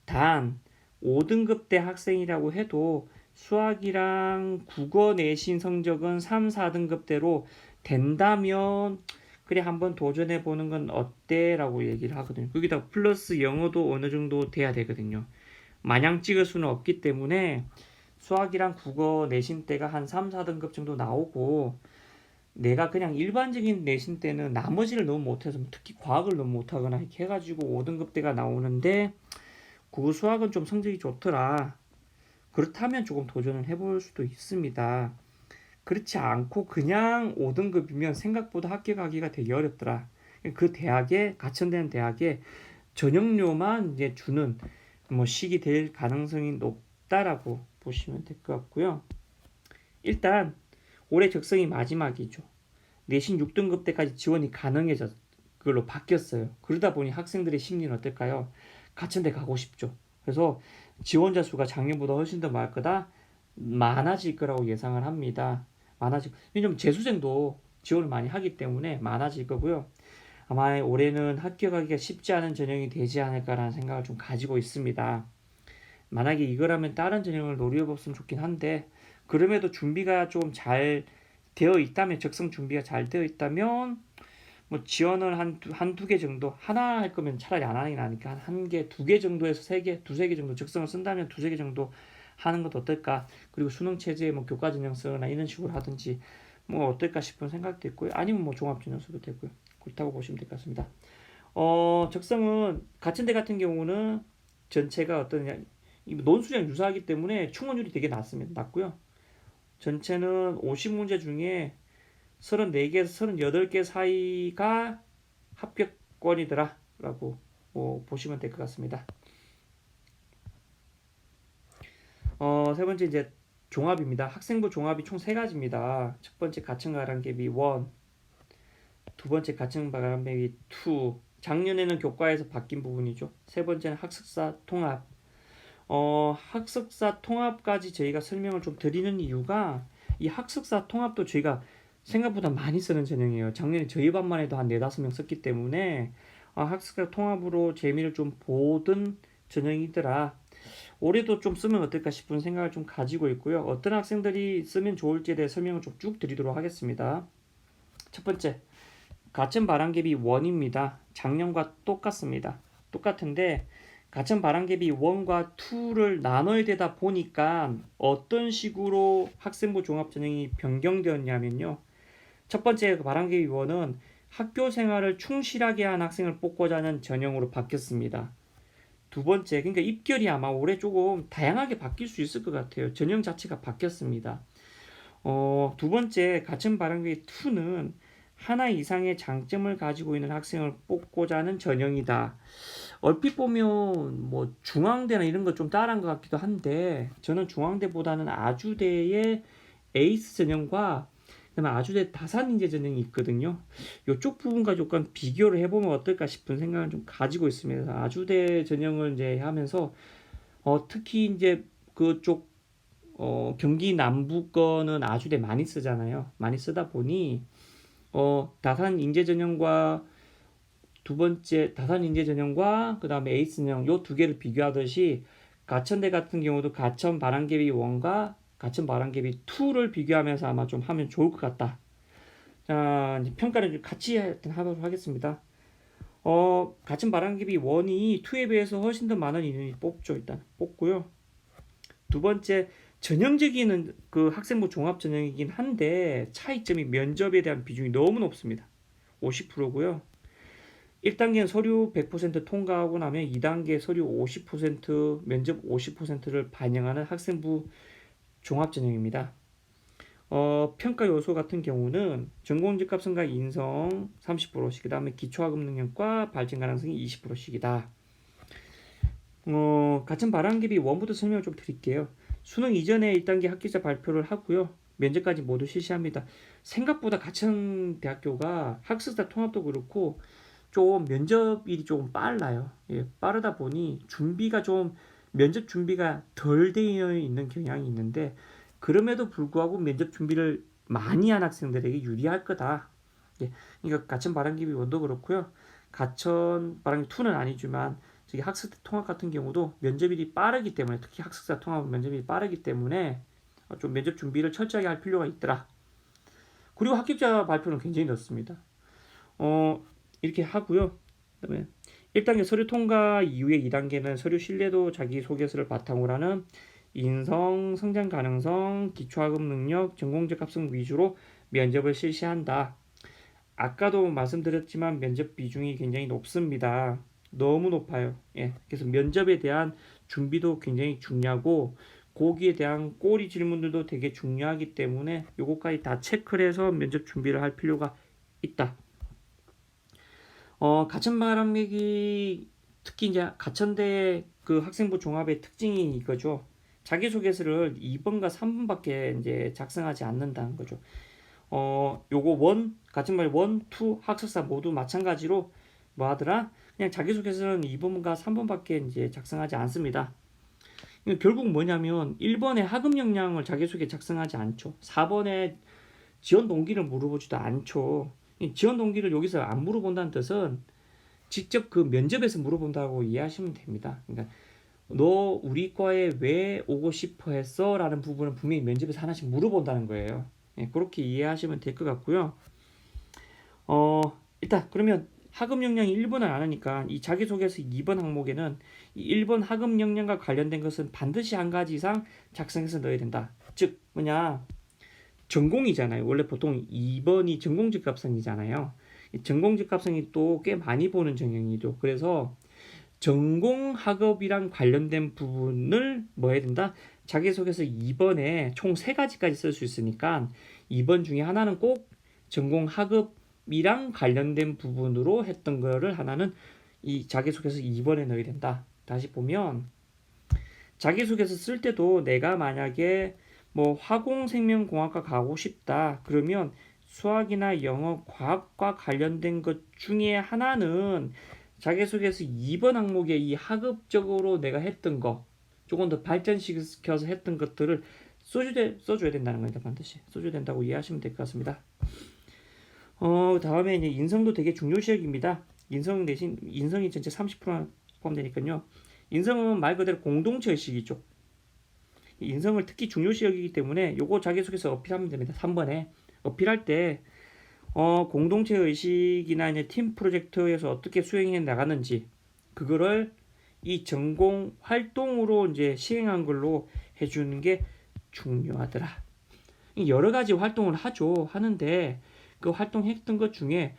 단 5등급대 학생이라고 해도 수학이랑 국어 내신 성적은 3, 4등급대로 된다면 그래 한번 도전해 보는 건 어때? 라고 얘기를 하거든요. 거기다 플러스 영어도 어느 정도 돼야 되거든요. 마냥 찍을 수는 없기 때문에 수학이랑 국어 내신 때가 한 3, 4등급 정도 나오고 내가 그냥 일반적인 내신 때는 나머지를 너무 못해서 특히 과학을 너무 못하거나 이렇게 해가지고 5등급대가 나오는데 국어 수학은 좀 성적이 좋더라. 그렇다면 조금 도전을 해볼 수도 있습니다. 그렇지 않고 그냥 5등급이면 생각보다 합격하기가 되게 어렵더라. 그 대학에 가천되는 대학에 전형료만 이제 주는 뭐 식이 될 가능성이 높다라고 보시면 될 것 같고요. 일단 올해 적성이 마지막이죠. 내신 6등급 때까지 지원이 가능해졌 그걸로 바뀌었어요. 그러다 보니 학생들의 심리는 어떨까요? 같은 데 가고 싶죠. 그래서 지원자 수가 작년보다 훨씬 더 많아질 거라고 예상을 합니다. 왜냐면 재수생도 지원을 많이 하기 때문에 많아질 거고요. 아마 올해는 합격하기가 쉽지 않은 전형이 되지 않을까라는 생각을 좀 가지고 있습니다. 만약에 이거라면 다른 전형을 노려봤으면 좋긴 한데, 그럼에도 준비가 좀 잘 되어 있다면, 적성 준비가 잘 되어 있다면 뭐 지원을 한두 개 정도, 하나 할 거면 차라리 안 하는 게 나으니까 한 개, 두 개 정도에서 세 개, 두세 개 정도 적성을 쓴다면 두세 개 정도 하는 것도 어떨까. 그리고 수능 체제에 뭐 교과 전형 쓰거나 이런 식으로 하든지 뭐 어떨까 싶은 생각도 있고요. 아니면 뭐 종합 전형 써도 되고요. 그렇다고 보시면 될 것 같습니다. 적성은 가천대 같은 경우는 전체가 어떠냐, 논술이랑 유사하기 때문에 충원율이 되게 낮고요. 전체는 50문제 중에 34개에서 38개 사이가 합격권이더라 라고 보시면 될 것 같습니다. 세 번째 이제 종합입니다. 학생부 종합이 총 세 가지입니다. 첫 번째 가층바람개비 1, 두 번째 가층바람개비 2, 작년에는 교과에서 바뀐 부분이죠. 세 번째는 학습사 통합. 학습사 통합까지 저희가 설명을 좀 드리는 이유가, 이 학습사 통합도 저희가 생각보다 많이 쓰는 전형이에요. 작년에 저희 반만 해도 한 4-5명 썼기 때문에 학습사 통합으로 재미를 좀 보던 전형이더라. 올해도 좀 쓰면 어떨까 싶은 생각을 좀 가지고 있고요. 어떤 학생들이 쓰면 좋을지에 대해 설명을 좀 쭉 드리도록 하겠습니다. 첫 번째, 가천 바람개비 1입니다. 작년과 똑같습니다. 똑같은데 가천 바람개비 1과 2를 나눠야 되다 보니까 어떤 식으로 학생부 종합전형이 변경되었냐면요. 첫 번째 바람개비 1은 학교 생활을 충실하게 한 학생을 뽑고자 하는 전형으로 바뀌었습니다. 두 번째, 그러니까 입결이 아마 올해 조금 다양하게 바뀔 수 있을 것 같아요. 전형 자체가 바뀌었습니다. 두 번째, 가천 바람개비 2는 하나 이상의 장점을 가지고 있는 학생을 뽑고자 하는 전형이다. 얼핏 보면 뭐 중앙대나 이런 거 좀 따라한 것 같기도 한데, 저는 중앙대보다는 아주대의 에이스 전형과 그다음에 아주대 다산인재 전형이 있거든요. 이쪽 부분과 조금 비교를 해보면 어떨까 싶은 생각을 좀 가지고 있습니다. 아주대 전형을 이제 하면서 특히 이제 그쪽 경기 남부권은 아주대 많이 쓰잖아요. 많이 쓰다 보니 다산인재 전형과 두 번째 다산인재 전형과 그 다음에 에이스 전형 요 두 개를 비교하듯이 가천대 같은 경우도 가천 바람개비 1과 가천 바람개비 2를 비교하면서 아마 좀 하면 좋을 것 같다. 자, 이제 평가를 같이 하도록 하겠습니다. 가천 바람개비 1이 2에 비해서 훨씬 더 많은 인원이 뽑죠. 일단 뽑고요. 두 번째, 전형적인 그 학생부 종합 전형이긴 한데 차이점이 면접에 대한 비중이 너무 높습니다. 50%고요. 1단계는 서류 100% 통과하고 나면 2단계 서류 50%, 면접 50%를 반영하는 학생부 종합전형입니다. 평가 요소 같은 경우는 전공 적합성과 인성 30%씩, 그 다음에 기초학업 능력과 발전 가능성이 20%씩이다. 가천 바람개비 1부터 설명을 좀 드릴게요. 수능 이전에 1단계 합격자 발표를 하고요. 면접까지 모두 실시합니다. 생각보다 가천대학교가 학습사 통합도 그렇고 좀 면접일이 조금 빨라요. 예, 빠르다 보니 면접 준비가 덜 되어 있는 경향이 있는데, 그럼에도 불구하고 면접 준비를 많이 한 학생들에게 유리할 거다. 예, 그러니까 가천 바람개비 1도 그렇고요. 가천 바람개비 2는 아니지만 저기 학습사 통합 같은 경우도 면접일이 빠르기 때문에, 특히 학습사 통합은 면접일이 빠르기 때문에 좀 면접 준비를 철저하게 할 필요가 있더라. 그리고 합격자 발표는 굉장히 늦습니다. 이렇게 하고요. 그다음에 1단계 서류 통과 이후에 2단계는 서류 신뢰도 자기소개서를 바탕으로 하는 인성, 성장 가능성, 기초학업 능력, 전공적 합성 위주로 면접을 실시한다. 아까도 말씀드렸지만 면접 비중이 굉장히 높습니다. 너무 높아요. 예, 그래서 면접에 대한 준비도 굉장히 중요하고 거기에 대한 꼬리 질문들도 되게 중요하기 때문에 요거까지 다 체크를 해서 면접 준비를 할 필요가 있다. 가천바람개비 특히 이제 가천대 그 학생부 종합의 특징이 이거죠. 자기소개서를 2번과 3번밖에 이제 작성하지 않는다는 거죠. 요거 원 같은 말 원, 투 학습사 모두 마찬가지로 뭐 하더라? 그냥 자기소개서는 2번과 3번밖에 이제 작성하지 않습니다. 결국 뭐냐면 1번에 학업 역량을 자기소개 작성하지 않죠. 4번에 지원 동기를 물어보지도 않죠. 이 지원 동기를 여기서 안 물어본다는 뜻은 직접 그 면접에서 물어본다고 이해하시면 됩니다. 그러니까 너 우리 과에 왜 오고 싶어 했어? 라는 부분은 분명히 면접에서 하나씩 물어본다는 거예요. 예, 그렇게 이해하시면 될 것 같고요. 일단 그러면 학업 역량이 1번을 안 하니까 이 자기소개서 2번 항목에는 이 1번 학업 역량과 관련된 것은 반드시 한 가지 이상 작성해서 넣어야 된다. 즉 뭐냐, 전공이잖아요. 원래 보통 2번이 전공직합성이잖아요. 전공직합성이 또 꽤 많이 보는 전형이죠. 그래서 전공 학업이랑 관련된 부분을 뭐 해야 된다? 자기소개서 2번에 총 3가지까지 쓸 수 있으니까 2번 중에 하나는 꼭 전공 학업이랑 관련된 부분으로 했던 거를 하나는 이 자기소개서 2번에 넣어야 된다. 다시 보면 자기소개서 쓸 때도 내가 만약에 뭐 화공생명공학과 가고 싶다 그러면 수학이나 영어, 과학과 관련된 것 중에 하나는 자기소개서 2번 항목에 이 학업적으로 내가 했던 거 조금 더 발전시켜서 했던 것들을 써줘야 된다는 겁니다. 반드시 써줘야 된다고 이해하시면 될 것 같습니다. 다음에 이제 인성도 되게 중요시역입니다. 인성이 전체 30% 포함되니까요. 인성은 말 그대로 공동체 의식이죠. 인성을 특히 중요시 여기기 때문에 요거 자기소개서 어필하면 됩니다. 3번에 어필할 때 공동체 의식이나 이제 팀 프로젝트에서 어떻게 수행해 나가는지 그거를 이 전공 활동으로 이제 시행한 걸로 해주는 게 중요하더라. 여러 가지 활동을 하는데 그 활동했던 것 중에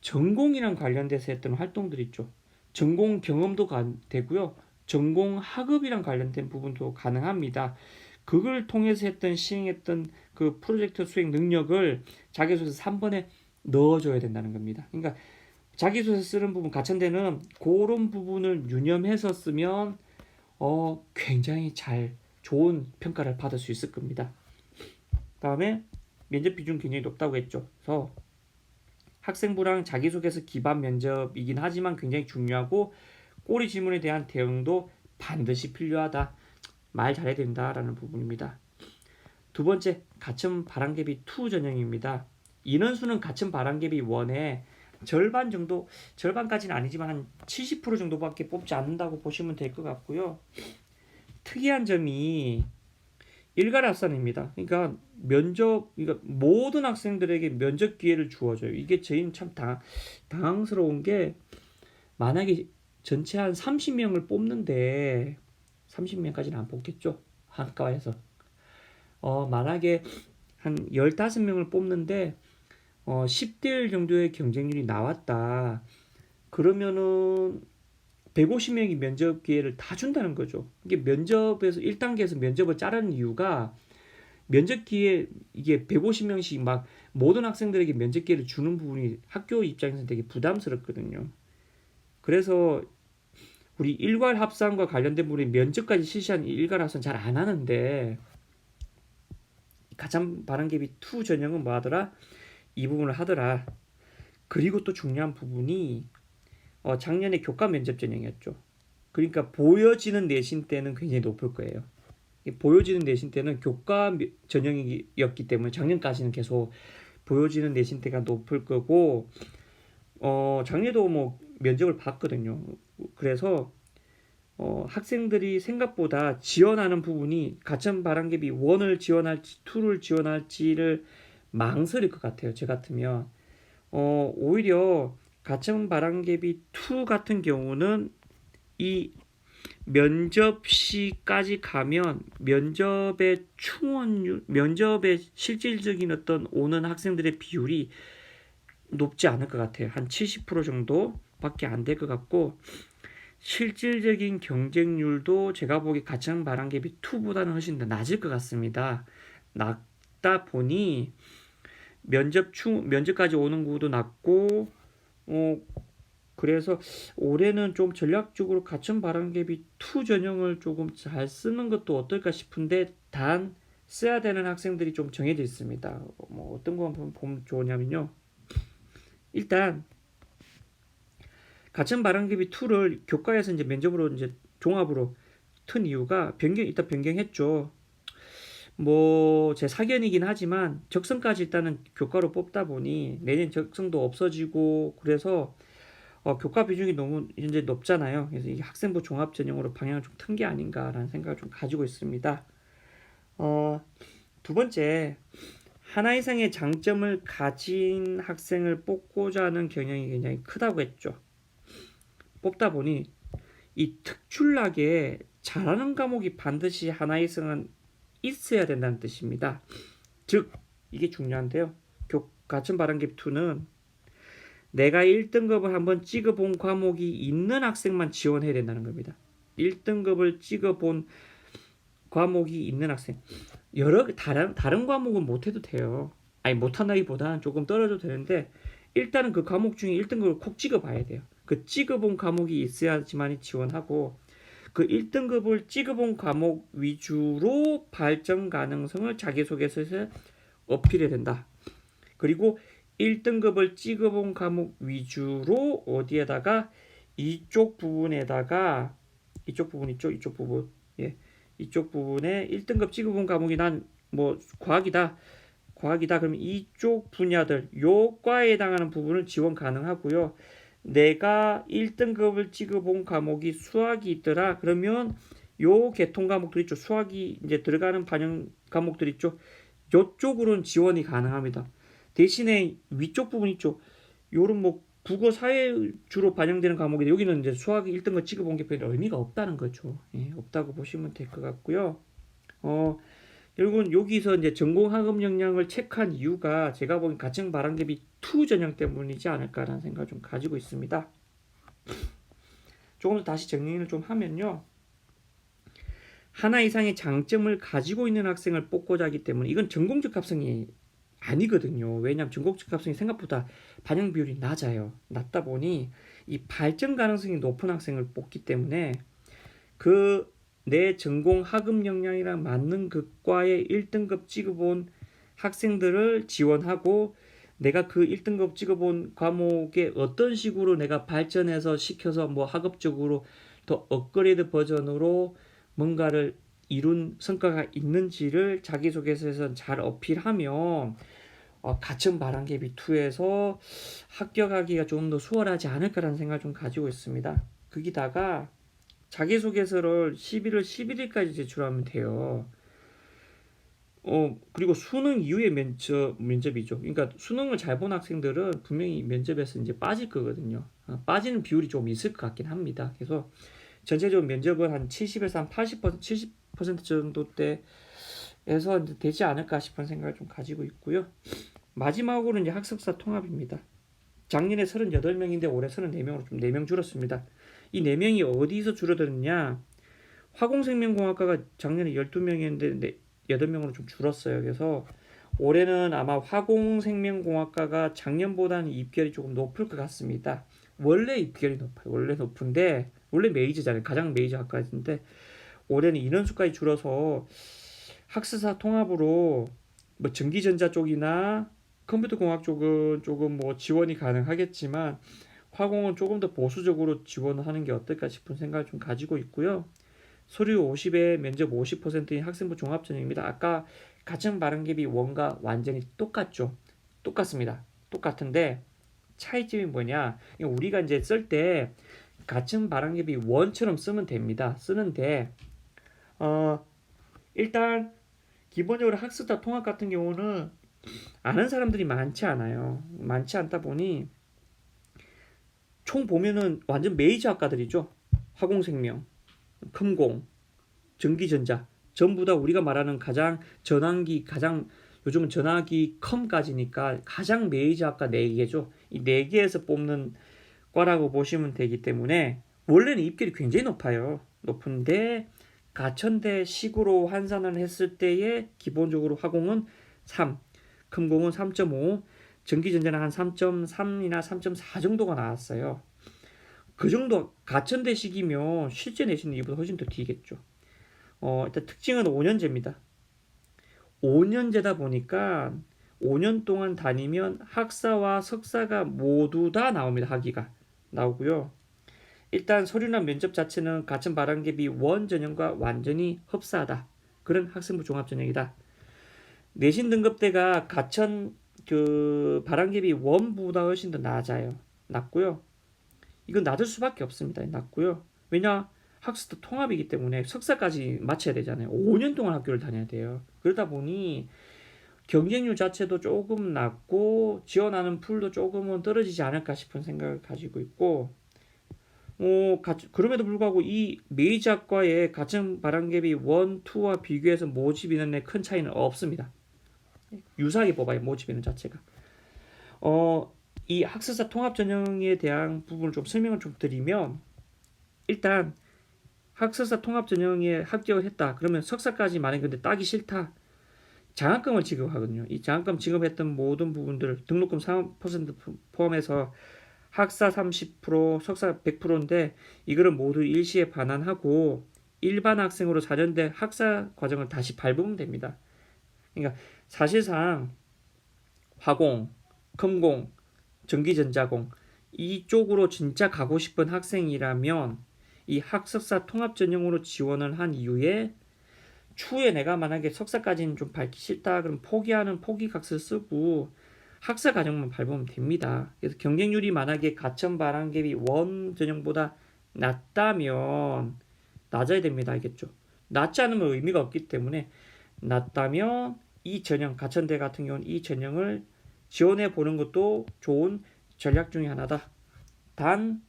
전공이랑 관련돼서 했던 활동들 있죠. 전공 경험도 되고요. 전공 학업이랑 관련된 부분도 가능합니다. 그걸 통해서 시행했던 그 프로젝트 수행 능력을 자기소개서 3번에 넣어줘야 된다는 겁니다. 그러니까 자기소개서 쓰는 부분, 가천대는 그런 부분을 유념해서 쓰면 굉장히 좋은 평가를 받을 수 있을 겁니다. 다음에 면접 비중 굉장히 높다고 했죠. 그래서 학생부랑 자기소개서 기반 면접이긴 하지만 굉장히 중요하고 꼬리 질문에 대한 대응도 반드시 필요하다. 말 잘해야 된다라는 부분입니다. 두 번째, 가천 바람개비 2 전형입니다. 인원수는 가천 바람개비 1의 절반 정도, 절반까지는 아니지만 한 70% 정도밖에 뽑지 않는다고 보시면 될 것 같고요. 특이한 점이 일괄합산입니다. 그러니까 모든 학생들에게 면접 기회를 주어줘요. 이게 저희는 참 당황스러운 게 만약에 전체 한 30명을 뽑는데 30명까지는 안 뽑겠죠. 한과에서. 만약에 한 15명을 뽑는데 10대 1 정도의 경쟁률이 나왔다. 그러면은 150명이 면접 기회를 다 준다는 거죠. 이게 면접에서 1단계에서 면접을 자르는 이유가 면접 기회 이게 150명씩 막 모든 학생들에게 면접 기회를 주는 부분이 학교 입장에서 되게 부담스럽거든요. 그래서 우리 일괄 합산과 관련된 부분이 면접까지 실시한 일괄 합산 잘 안 하는데 가참 바람개비 2 전형은 뭐 하더라? 이 부분을 하더라. 그리고 또 중요한 부분이 작년에 교과 면접 전형이었죠. 그러니까 보여지는 내신 때는 굉장히 높을 거예요. 보여지는 내신 때는 교과 전형이었기 때문에 작년까지는 계속 보여지는 내신 때가 높을 거고 작년에도 뭐 면접을 봤거든요. 그래서 학생들이 생각보다 지원하는 부분이 가천 바람개비 1을 지원할지 2를 지원할지를 망설일 것 같아요. 저 같으면 오히려 가천 바람개비 2 같은 경우는 이 면접시까지 가면 면접의 면접의 실질적인 어떤 오는 학생들의 비율이 높지 않을 것 같아요. 한 70% 정도밖에 안 될 것 같고 실질적인 경쟁률도 제가 보기 가천 바람개비 2보다는 훨씬 더 낮을 것 같습니다. 낮다 보니 면접까지 오는 구도 낮고 그래서 올해는 좀 전략적으로 가천 바람개비 2 전형을 조금 잘 쓰는 것도 어떨까 싶은데 단 써야 되는 학생들이 좀 정해져 있습니다. 뭐 어떤 거 보면 좋으냐면요. 일단 가천 바람개비 2를 교과에서 이제 면접으로 이제 종합으로 튼 이유가 일단 변경했죠. 뭐 제 사견이긴 하지만 적성까지 일단은 교과로 뽑다 보니 내년 적성도 없어지고 그래서 교과 비중이 너무 이제 높잖아요. 그래서 이 학생부 종합 전형으로 방향을 좀 튼 게 아닌가라는 생각을 좀 가지고 있습니다. 두 번째, 하나 이상의 장점을 가진 학생을 뽑고자 하는 경향이 굉장히 크다고 했죠. 뽑다 보니 이 특출나게 잘하는 과목이 반드시 하나 이상은 있어야 된다는 뜻입니다. 즉, 이게 중요한데요. 가천 바람개비 2는 내가 1등급을 한번 찍어본 과목이 있는 학생만 지원해야 된다는 겁니다. 1등급을 찍어본 과목이 있는 학생. 다른 과목은 못해도 돼요. 아니 못한다기보다는 조금 떨어져도 되는데 일단은 그 과목 중에 1등급을 콕 찍어봐야 돼요. 그 찍어본 과목이 있어야지만이 지원하고 그 1등급을 찍어본 과목 위주로 발전 가능성을 자기소개서에서 어필해야 된다. 그리고 1등급을 찍어본 과목 위주로 어디에다가 이쪽 부분 있죠? 이쪽 부분. 예. 이쪽 부분에 1등급 찍어본 과목이 난 뭐 과학이다. 그러면 이쪽 분야들 요 과에 해당하는 부분을 지원 가능하고요. 내가 1등급을 찍어본 과목이 수학이 있더라. 그러면 요 계통 과목들 있죠. 수학이 이제 들어가는 반영 과목들 있죠. 요쪽으로는 지원이 가능합니다. 대신에 위쪽 부분 있죠. 요런 뭐 국어 사회 주로 반영되는 과목인데 여기는 이제 수학이 1등급 찍어본 게 별 의미가 없다는 거죠. 예, 없다고 보시면 될 것 같고요. 결국은 여기서 이제 전공 학업 역량을 체크한 이유가 제가 보기엔 가청 바람개비 2 전형 때문이지 않을까라는 생각을 좀 가지고 있습니다. 조금 더 다시 정리를 좀 하면요. 하나 이상의 장점을 가지고 있는 학생을 뽑고자 하기 때문에 이건 전공적 합성이 아니거든요. 왜냐하면 전공적 합성이 생각보다 반영 비율이 낮다 보니 이 발전 가능성이 높은 학생을 뽑기 때문에 그 내 전공 학업 역량이랑 맞는 그 과의 1등급 찍어본 학생들을 지원하고 내가 그 1등급 찍어본 과목에 어떤 식으로 내가 발전해서 시켜서 뭐 학업적으로 더 업그레이드 버전으로 뭔가를 이룬 성과가 있는지를 자기소개서에서 잘 어필하면 가천 바람개비 2에서 합격하기가 좀 더 수월하지 않을까라는 생각을 좀 가지고 있습니다. 거기다가 자기소개서를 11월 11일까지 제출하면 돼요. 그리고 수능 이후에 면접이죠. 그러니까 수능을 잘 본 학생들은 분명히 면접에서 이제 빠질 거거든요. 빠지는 비율이 좀 있을 것 같긴 합니다. 그래서 전체적으로 면접은 한 70에서 한 80%, 70% 정도 때에서 되지 않을까 싶은 생각을 좀 가지고 있고요. 마지막으로 이제 학습사 통합입니다. 작년에 38명인데 올해 34명으로 좀 4명 줄었습니다. 이 4명이 어디서 줄어드느냐? 화공생명공학과가 작년에 12명이었는데 8명으로 좀 줄었어요. 그래서 올해는 아마 화공생명공학과가 작년보다는 입결이 조금 높을 것 같습니다. 원래 입결이 높아요. 원래 높은데 원래 메이저잖아요. 가장 메이저 학과인데 올해는 인원수까지 줄어서 학습사 통합으로 뭐 전기전자 쪽이나 컴퓨터공학 쪽은 조금 뭐 지원이 가능하겠지만 화공은 조금 더 보수적으로 지원하는 게 어떨까 싶은 생각을 좀 가지고 있고요. 서류 50에 면접 50%인 학생부 종합전형입니다. 아까 가청 바람개비 1과 완전히 똑같습니다. 똑같은데 차이점이 뭐냐? 우리가 이제 쓸 때 가청 바람개비 1처럼 쓰면 됩니다. 쓰는데 일단 기본적으로 학습사 통합 같은 경우는 아는 사람들이 많지 않아요. 많지 않다 보니 총 보면은 완전 메이저 학과들이죠. 화공생명, 컴공, 전기전자 전부 다 우리가 말하는 요즘은 전환기 컴까지니까 가장 메이저 학과 4개죠. 이 4개에서 뽑는 과라고 보시면 되기 때문에 원래는 입결이 굉장히 높은데 가천대 식으로 환산을 했을 때에 기본적으로 화공은 3, 컴공은 3.5, 전기전자는 한 3.3이나 3.4 정도가 나왔어요. 그 정도 가천대식이면 실제 내신은 이보다 훨씬 더 뒤겠죠. 일단 특징은 5년제입니다. 5년제다 보니까 5년 동안 다니면 학사와 석사가 모두 다 나옵니다. 학위가 나오고요. 일단 서류나 면접 자체는 가천 바람개비 원 전형과 완전히 흡사하다. 그런 학생부 종합 전형이다. 내신 등급대가 가천 바람개비 원보다 훨씬 더 낮고요. 이건 낮을 수밖에 없습니다. 낮고요. 왜냐? 학습도 통합이기 때문에 석사까지 마쳐야 되잖아요. 5년 동안 학교를 다녀야 돼요. 그러다 보니 경쟁률 자체도 조금 낮고 지원하는 풀도 조금은 떨어지지 않을까 싶은 생각을 가지고 있고, 그럼에도 불구하고 이 메이저학과의 가천 바람개비 1, 2와 비교해서 모집 인원의 큰 차이는 없습니다. 유사하게 뽑아요. 모집 인원 자체가. 이 학습사 통합 전형에 대한 부분을 좀 설명을 좀 드리면, 일단 학습사 통합 전형에 합격을 했다. 그러면 석사까지 만약에 근데 따기 싫다. 장학금을 지급하거든요. 이 장학금 지급했던 모든 부분들 등록금 3% 포함해서 학사 30%, 석사 100%인데 이거를 모두 일시에 반환하고 일반 학생으로 사전된 학사 과정을 다시 밟으면 됩니다. 그러니까 사실상 화공, 금공, 전기전자공 이쪽으로 진짜 가고 싶은 학생이라면 이 학석사 통합 전형으로 지원을 한 이후에 추후에 내가 만약에 석사까지는 좀 밟기 싫다 그럼 포기하는 포기각서를 쓰고 학사 과정만 밟으면 됩니다. 그래서 경쟁률이 만약에 가천 바람개비 원 전형보다 낮다면 낮아야 됩니다. 알겠죠? 낮지 않으면 의미가 없기 때문에 낮다면 이 전형 가천대 같은 경우는 이 전형을 지원해 보는 것도 좋은 전략 중에 하나다. 단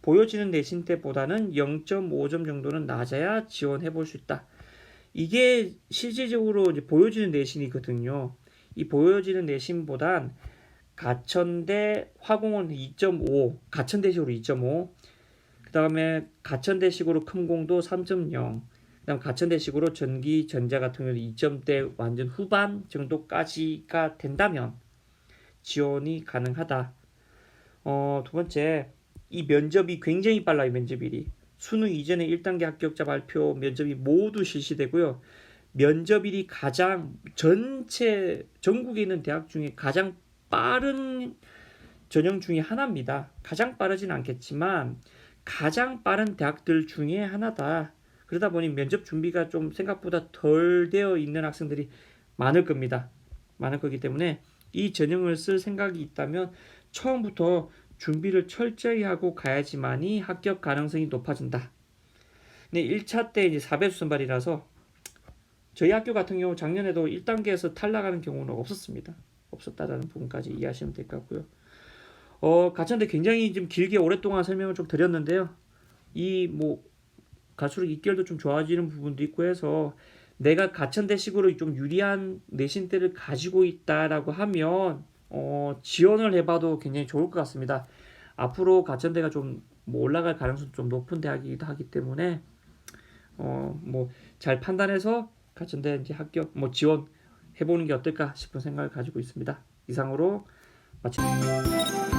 보여지는 내신 때보다는 0.5점 정도는 낮아야 지원해 볼 수 있다. 이게 실질적으로 이제 보여지는 내신이거든요. 이 보여지는 내신보단 가천대 화공은 2.5, 가천대식으로 2.5, 그 다음에 가천대식으로 금공도 3.0, 그 다음 가천대식으로 전기, 전자 같은 경우는 2점대 완전 후반 정도까지가 된다면 지원이 가능하다. 두 번째, 이 면접이 굉장히 빨라요. 면접일이. 수능 이전에 1단계 합격자 발표 면접이 모두 실시되고요. 면접일이 가장 전체 전국에 있는 대학 중에 가장 빠른 전형 중에 하나입니다. 가장 빠르진 않겠지만 가장 빠른 대학들 중에 하나다. 그러다 보니 면접 준비가 좀 생각보다 덜 되어 있는 학생들이 많을 겁니다. 많을 거기 때문에 이 전형을 쓸 생각이 있다면 처음부터 준비를 철저히 하고 가야지만이 합격 가능성이 높아진다. 근데 1차 때 이제 4배수 선발이라서 저희 학교 같은 경우 작년에도 1단계에서 탈락하는 경우는 없었습니다. 없었다라는 부분까지 이해하시면 될 것 같고요. 가천대 굉장히 좀 길게 오랫동안 설명을 좀 드렸는데요. 갈수록 입결도 좀 좋아지는 부분도 있고 해서 내가 가천대식으로 좀 유리한 내신대를 가지고 있다라고 하면 지원을 해봐도 굉장히 좋을 것 같습니다. 앞으로 가천대가 좀 올라갈 가능성이 좀 높은 대학이기도 하기 때문에 잘 판단해서 가천대 이제 합격 지원 해보는 게 어떨까 싶은 생각을 가지고 있습니다. 이상으로 마칩니다.